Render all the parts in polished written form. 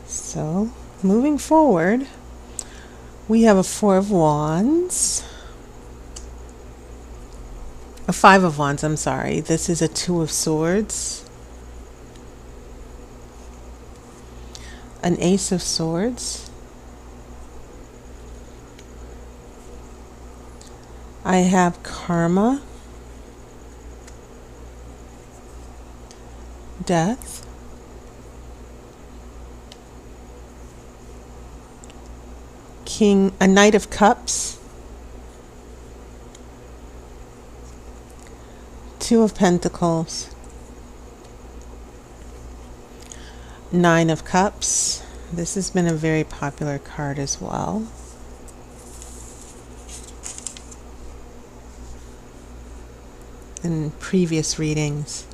So, moving forward, we have a Four of Wands. A Five of Wands, I'm sorry. This is a Two of Swords. An Ace of Swords. I have Karma. Death. A Knight of Cups. Two of Pentacles. Nine of Cups. This has been a very popular card as well. In previous readings.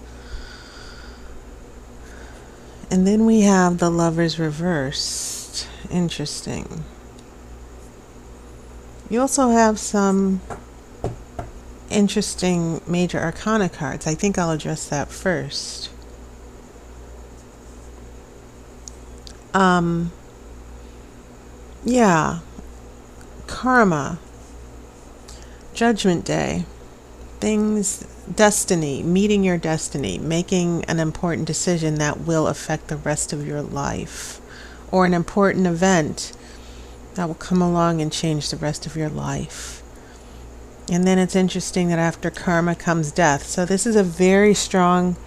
And then we have the Lovers reversed. Interesting. You also have some interesting major arcana cards. I think I'll address that first. Yeah. Karma. Judgment Day. Things, destiny, meeting your destiny, making an important decision that will affect the rest of your life, or an important event that will come along and change the rest of your life. And then it's interesting that after karma comes death. So this is a very strong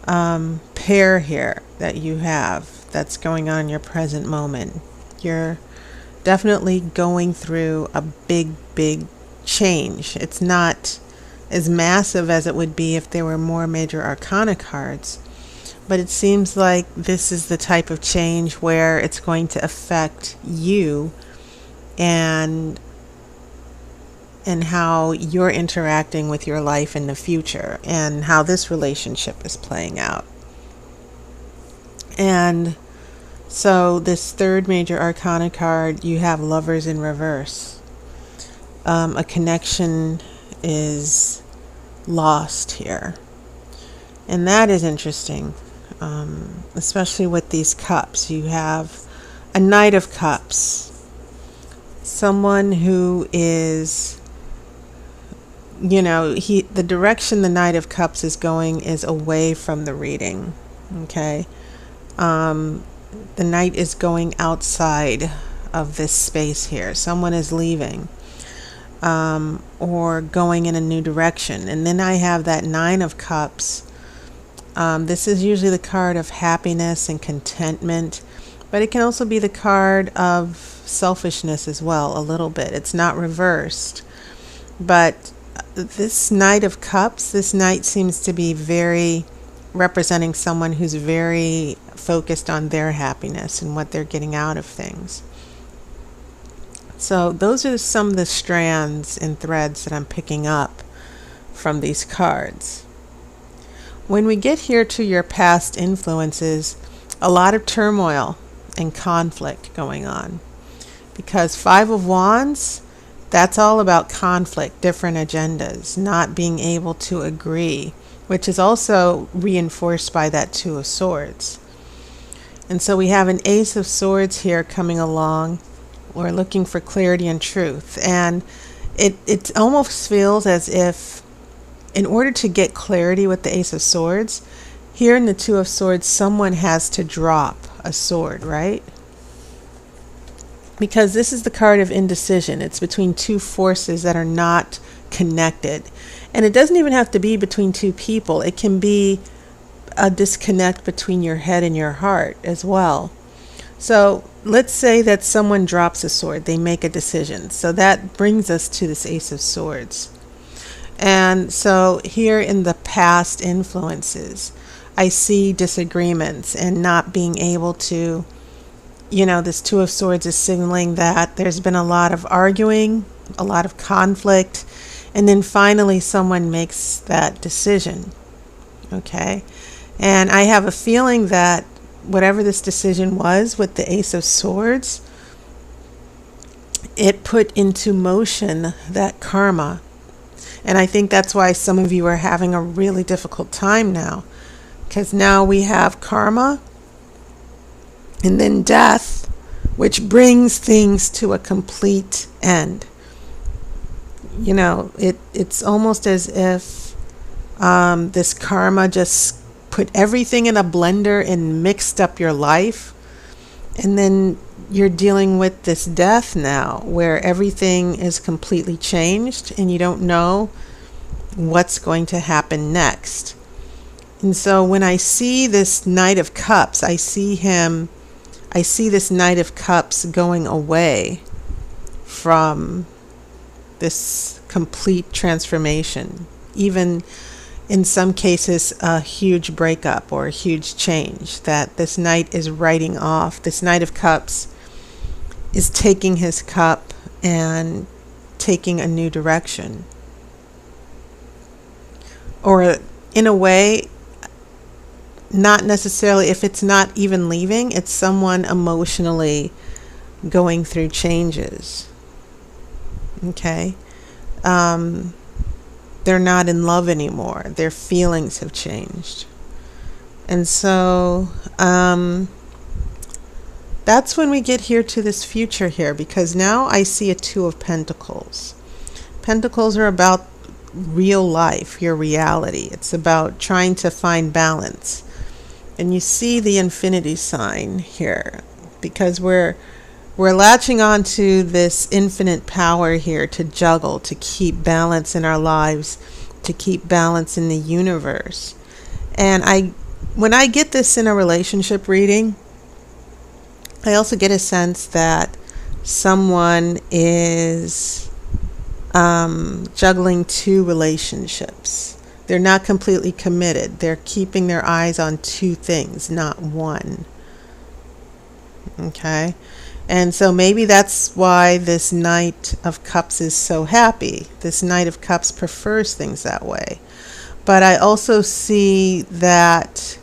pair here that you have that's going on in your present moment. You're definitely going through a big change. It's not as massive as it would be if there were more major arcana cards, but it seems like this is the type of change where it's going to affect you and how you're interacting with your life in the future and how this relationship is playing out. And so this third major arcana card, you have Lovers in reverse. A connection is lost here. And that is interesting, especially with these cups. You have a Knight of Cups. Someone who is, the direction the Knight of Cups is going is away from the reading. Okay. The Knight is going outside of this space here. Someone is leaving. Or going in a new direction. And then I have that Nine of Cups. This is usually the card of happiness and contentment, but it can also be the card of selfishness as well, a little bit. It's not reversed. But this Knight of Cups, this Knight seems to be very representing someone who's very focused on their happiness and what they're getting out of things. So those are some of the strands and threads that I'm picking up from these cards. When we get here to your past influences, a lot of turmoil and conflict going on. Because Five of Wands, that's all about conflict, different agendas, not being able to agree, which is also reinforced by that Two of Swords. And so we have an Ace of Swords here coming along. We're looking for clarity and truth. And it almost feels as if in order to get clarity with the Ace of Swords, here in the Two of Swords, someone has to drop a sword, right? Because this is the card of indecision. It's between two forces that are not connected. And it doesn't even have to be between two people. It can be a disconnect between your head and your heart as well. So let's say that someone drops a sword. They make a decision. So that brings us to this Ace of Swords. And so here in the past influences, I see disagreements and not being able to, this Two of Swords is signaling that there's been a lot of arguing, a lot of conflict, and then finally someone makes that decision. Okay? And I have a feeling that whatever this decision was with the Ace of Swords, it put into motion that karma. And I think that's why some of you are having a really difficult time now. Because now we have karma And then death, which brings things to a complete end. You know, it's almost as if this karma just put everything in a blender and mixed up your life. And then you're dealing with this death now where everything is completely changed and you don't know what's going to happen next. And so when I see this Knight of Cups, I see this Knight of Cups going away from this complete transformation. Even in some cases, a huge breakup or a huge change that this Knight is writing off. This Knight of Cups is taking his cup and taking a new direction. Or in a way, not necessarily, if it's not even leaving, it's someone emotionally going through changes. Okay? They're not in love anymore. Their feelings have changed. And so that's when we get here to this future here, because now I see a Two of Pentacles. Pentacles are about real life, your reality. It's about trying to find balance. And you see the infinity sign here, because we're latching on to this infinite power here to juggle, to keep balance in our lives, to keep balance in the universe. And when I get this in a relationship reading, I also get a sense that someone is juggling two relationships. They're not completely committed. They're keeping their eyes on two things, not one. Okay? And so maybe that's why this Knight of Cups is so happy. This Knight of Cups prefers things that way. But I also see that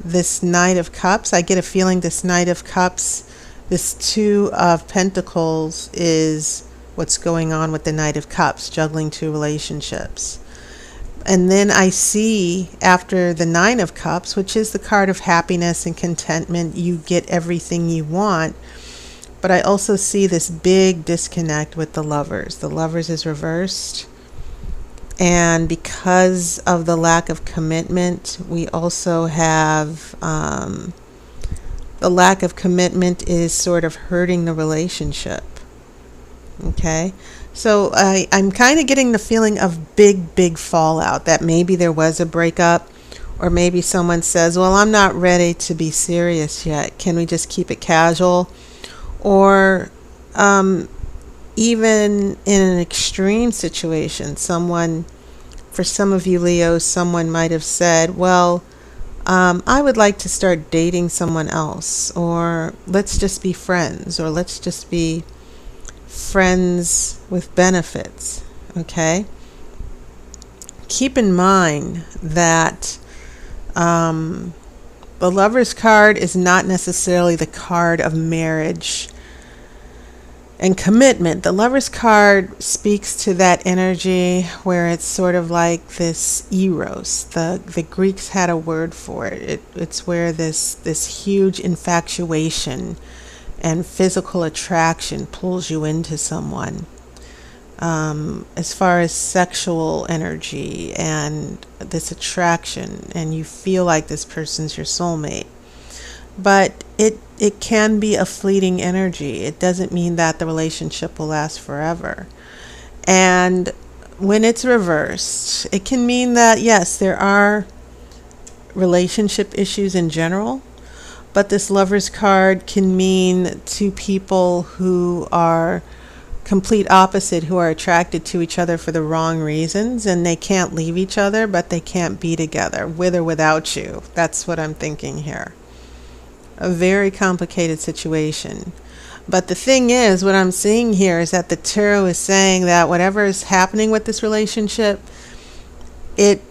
this Knight of Cups, I get a feeling this Knight of Cups, this Two of Pentacles is what's going on with the Knight of Cups, juggling two relationships. And then I see after the Nine of Cups, which is the card of happiness and contentment, you get everything you want. But I also see this big disconnect with the Lovers. The Lovers is reversed. And because of the lack of commitment, we also have the lack of commitment is sort of hurting the relationship. Okay? So I'm kind of getting the feeling of big fallout, that maybe there was a breakup, or maybe someone says, well, I'm not ready to be serious yet. Can we just keep it casual? Or even in an extreme situation, for some of you Leos, someone might have said, well, I would like to start dating someone else, or let's just be friends, or let's just be friends with benefits. Okay? Keep in mind that the Lover's card is not necessarily the card of marriage and commitment. The Lover's card speaks to that energy where it's sort of like this eros. The Greeks had a word for it. It's where this huge infatuation and physical attraction pulls you into someone. As far as sexual energy and this attraction, and you feel like this person's your soulmate. But it can be a fleeting energy. It doesn't mean that the relationship will last forever. And when it's reversed, it can mean that, yes, there are relationship issues in general, but this Lover's card can mean two people who are complete opposite, who are attracted to each other for the wrong reasons, and they can't leave each other, but they can't be together, with or without you. That's what I'm thinking here. A very complicated situation. But the thing is, what I'm seeing here is that the tarot is saying that whatever is happening with this relationship, it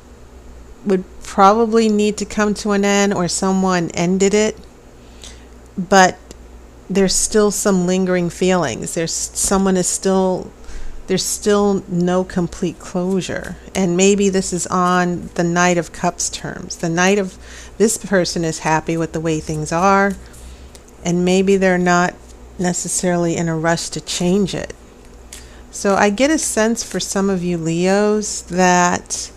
would probably need to come to an end, or someone ended it, but there's still some lingering feelings. There's still no complete closure. And maybe this is on the Knight of Cups terms. This person is happy with the way things are, and maybe they're not necessarily in a rush to change it. So I get a sense for some of you Leos that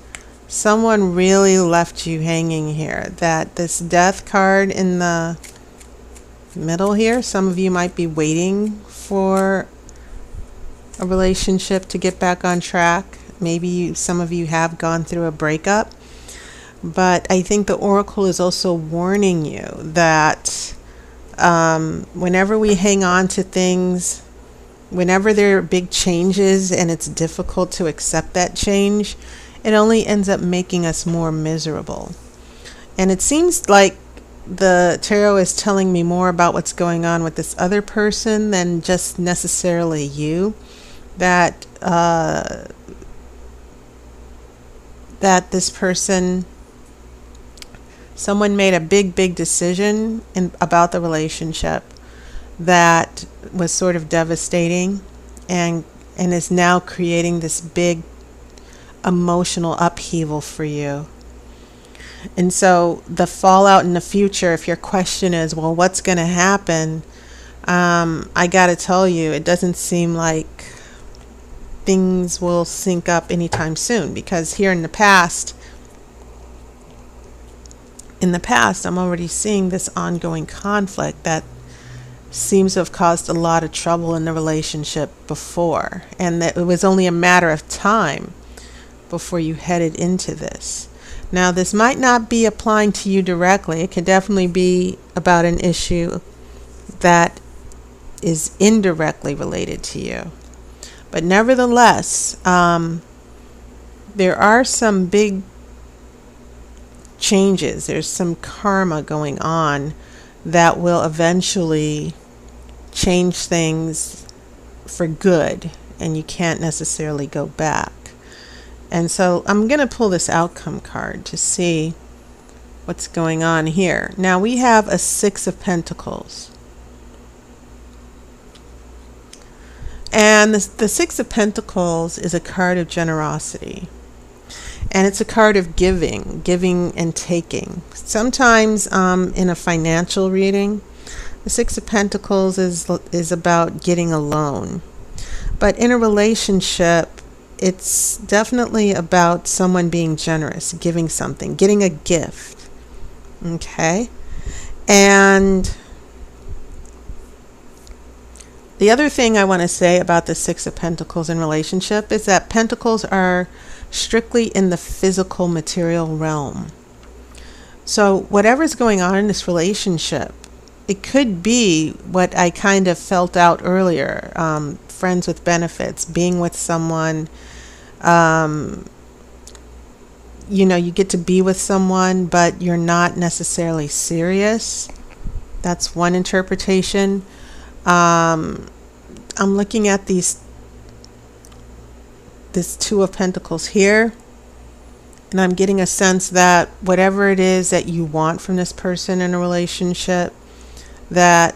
someone really left you hanging here, that this death card in the middle here, some of you might be waiting for a relationship to get back on track. Maybe some of you have gone through a breakup. But I think the Oracle is also warning you that whenever we hang on to things, whenever there are big changes and it's difficult to accept that change, it only ends up making us more miserable. And it seems like the tarot is telling me more about what's going on with this other person than just necessarily you. That this person, someone made a big decision about the relationship that was sort of devastating and is now creating this big emotional upheaval for you. And so the fallout in the future, if your question is, well, what's going to happen? I got to tell you, it doesn't seem like things will sync up anytime soon, because here in the past, I'm already seeing this ongoing conflict that seems to have caused a lot of trouble in the relationship before, and that it was only a matter of time before you headed into this. Now, this might not be applying to you directly. It could definitely be about an issue that is indirectly related to you. But nevertheless, there are some big changes. There's some karma going on that will eventually change things for good, and you can't necessarily go back. And so I'm going to pull this outcome card to see what's going on here. Now we have a Six of Pentacles. And the Six of Pentacles is a card of generosity. And it's a card of giving and taking. Sometimes in a financial reading, the Six of Pentacles is about getting a loan. But in a relationship, it's definitely about someone being generous, giving something, getting a gift. Okay? And the other thing I want to say about the Six of Pentacles in relationship is that Pentacles are strictly in the physical material realm. So whatever's going on in this relationship, it could be what I kind of felt out earlier, friends with benefits, being with someone, you get to be with someone, but you're not necessarily serious. That's one interpretation. I'm looking at this Two of Pentacles here, and I'm getting a sense that whatever it is that you want from this person in a relationship, that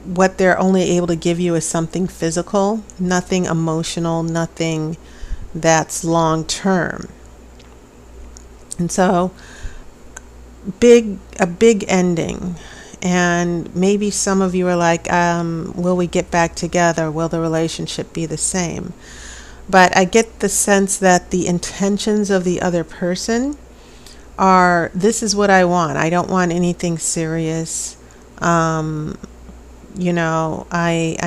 what they're only able to give you is something physical, nothing emotional, nothing that's long term. And so a big ending. And maybe some of you are like, will we get back together? Will the relationship be the same? But I get the sense that the intentions of the other person are, this is what I want. I don't want anything serious. I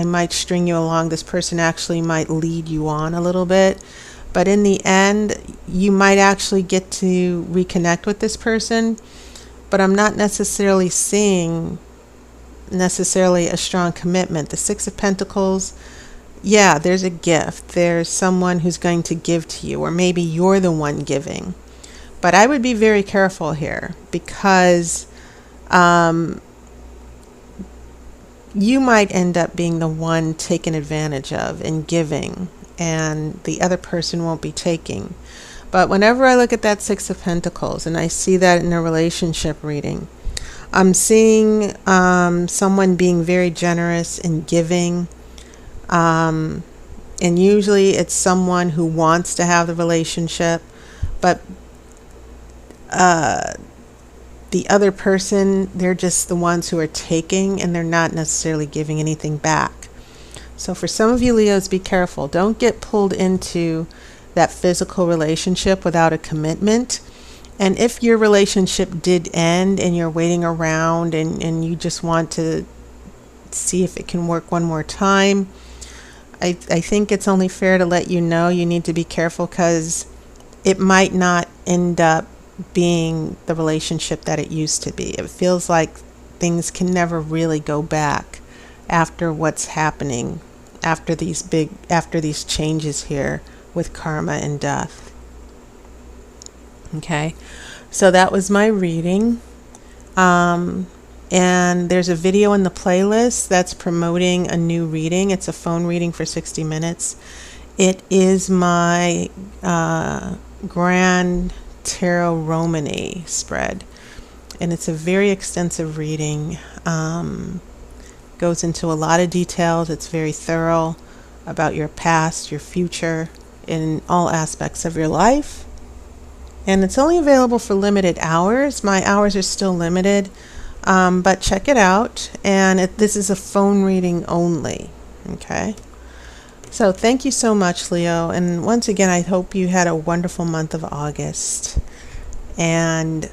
might string you along. This person actually might lead you on a little bit. But in the end, you might actually get to reconnect with this person. But I'm not necessarily seeing a strong commitment. The Six of Pentacles, yeah, there's a gift. There's someone who's going to give to you, or maybe you're the one giving. But I would be very careful here, because you might end up being the one taken advantage of and giving, and the other person won't be taking. But whenever I look at that Six of Pentacles and I see that in a relationship reading, I'm seeing someone being very generous and giving. And usually it's someone who wants to have the relationship, but the other person, they're just the ones who are taking, and they're not necessarily giving anything back. So for some of you Leos, be careful. Don't get pulled into that physical relationship without a commitment. And if your relationship did end and you're waiting around and you just want to see if it can work one more time, I think it's only fair to let you know you need to be careful, because it might not end up being the relationship that it used to be. It feels like things can never really go back after what's happening, after these changes here with karma and death. Okay, so that was my reading. And there's a video in the playlist that's promoting a new reading. It's a phone reading for 60 minutes. It is my Grand Tarot Romany spread, and it's a very extensive reading. Goes into a lot of details. It's very thorough about your past, your future, in all aspects of your life. And it's only available for limited hours. My hours are still limited, but check it out. And this is a phone reading only. Okay. So thank you so much, Leo. And once again, I hope you had a wonderful month of August. And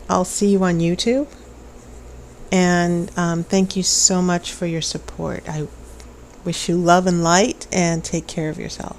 I'll see you on YouTube. And thank you so much for your support. I wish you love and light, and take care of yourself.